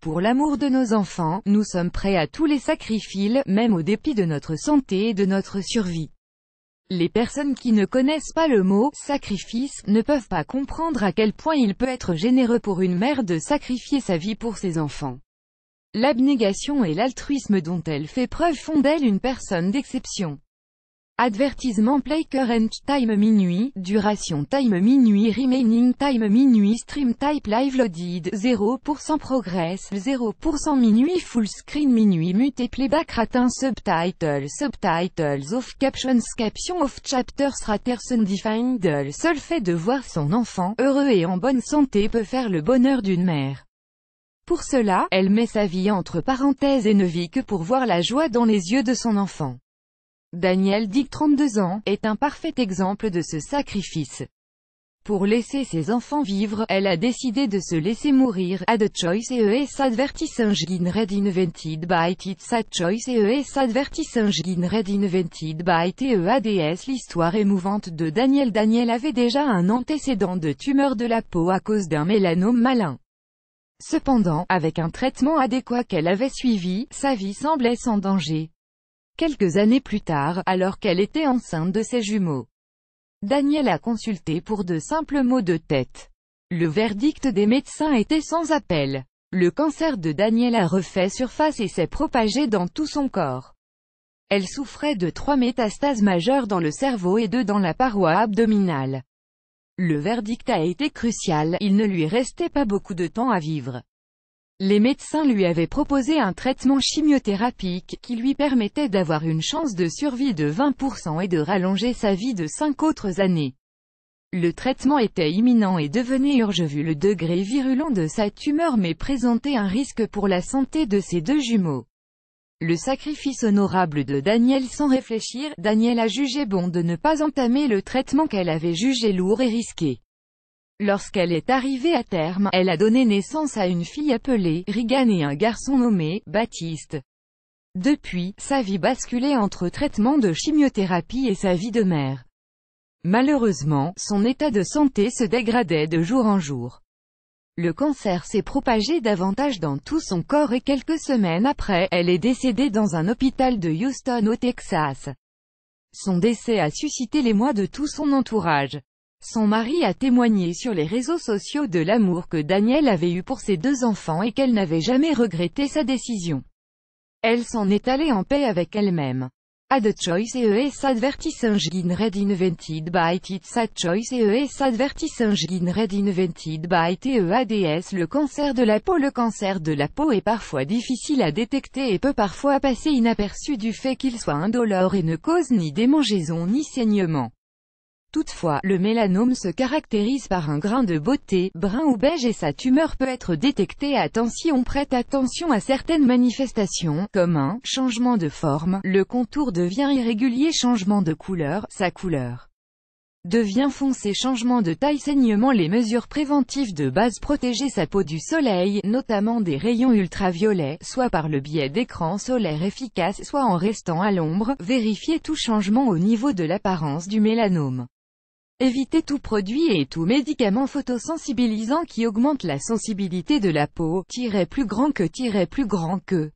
Pour l'amour de nos enfants, nous sommes prêts à tous les sacrifices, même au dépit de notre santé et de notre survie. Les personnes qui ne connaissent pas le mot « sacrifice » ne peuvent pas comprendre à quel point il peut être généreux pour une mère de sacrifier sa vie pour ses enfants. L'abnégation et l'altruisme dont elle fait preuve font d'elle une personne d'exception. Advertisement play current time minuit, duration time minuit remaining time minuit stream type live loaded 0% progress 0% minuit full screen minuit mute playback ratin subtitles off captions off chapters raters undefined. Le seul fait de voir son enfant heureux et en bonne santé peut faire le bonheur d'une mère. Pour cela, elle met sa vie entre parenthèses et ne vit que pour voir la joie dans les yeux de son enfant. Danielle Dick, 32 ans, est un parfait exemple de ce sacrifice. Pour laisser ses enfants vivre, elle a décidé de se laisser mourir. Ad choice ES advertising red invented by It's a choice ES advertising red invented by TEADS. L'histoire émouvante de Danielle. Danielle avait déjà un antécédent de tumeur de la peau à cause d'un mélanome malin. Cependant, avec un traitement adéquat qu'elle avait suivi, sa vie semblait sans danger. Quelques années plus tard, alors qu'elle était enceinte de ses jumeaux, Danielle a consulté pour de simples maux de tête. Le verdict des médecins était sans appel. Le cancer de Danielle a refait surface et s'est propagé dans tout son corps. Elle souffrait de 3 métastases majeures dans le cerveau et 2 dans la paroi abdominale. Le verdict a été crucial, il ne lui restait pas beaucoup de temps à vivre. Les médecins lui avaient proposé un traitement chimiothérapique, qui lui permettait d'avoir une chance de survie de 20% et de rallonger sa vie de 5 autres années. Le traitement était imminent et devenait urgent vu le degré virulent de sa tumeur mais présentait un risque pour la santé de ses 2 jumeaux. Le sacrifice honorable de Danielle. Sans réfléchir, Danielle a jugé bon de ne pas entamer le traitement qu'elle avait jugé lourd et risqué. Lorsqu'elle est arrivée à terme, elle a donné naissance à une fille appelée Regan et un garçon nommé Baptiste. Depuis, sa vie basculait entre traitement de chimiothérapie et sa vie de mère. Malheureusement, son état de santé se dégradait de jour en jour. Le cancer s'est propagé davantage dans tout son corps et quelques semaines après, elle est décédée dans un hôpital de Houston au Texas. Son décès a suscité l'émoi de tout son entourage. Son mari a témoigné sur les réseaux sociaux de l'amour que Danielle avait eu pour ses 2 enfants et qu'elle n'avait jamais regretté sa décision. Elle s'en est allée en paix avec elle-même. Ad choice ES advertising red invented by It's a choice ES advertising red invented by TEADS. Le cancer de la peau. Le cancer de la peau est parfois difficile à détecter et peut parfois passer inaperçu du fait qu'il soit indolore et ne cause ni démangeaison ni saignement. Toutefois, le mélanome se caractérise par un grain de beauté, brun ou beige et sa tumeur peut être détectée à temps si on prête attention à certaines manifestations, comme un changement de forme, le contour devient irrégulier, changement de couleur, sa couleur devient foncé, changement de taille, saignement. Les mesures préventives de base: protéger sa peau du soleil, notamment des rayons ultraviolets, soit par le biais d'écrans solaires efficaces, soit en restant à l'ombre, vérifier tout changement au niveau de l'apparence du mélanome. Éviter tout produit et tout médicament photosensibilisant qui augmente la sensibilité de la peau, plus grand que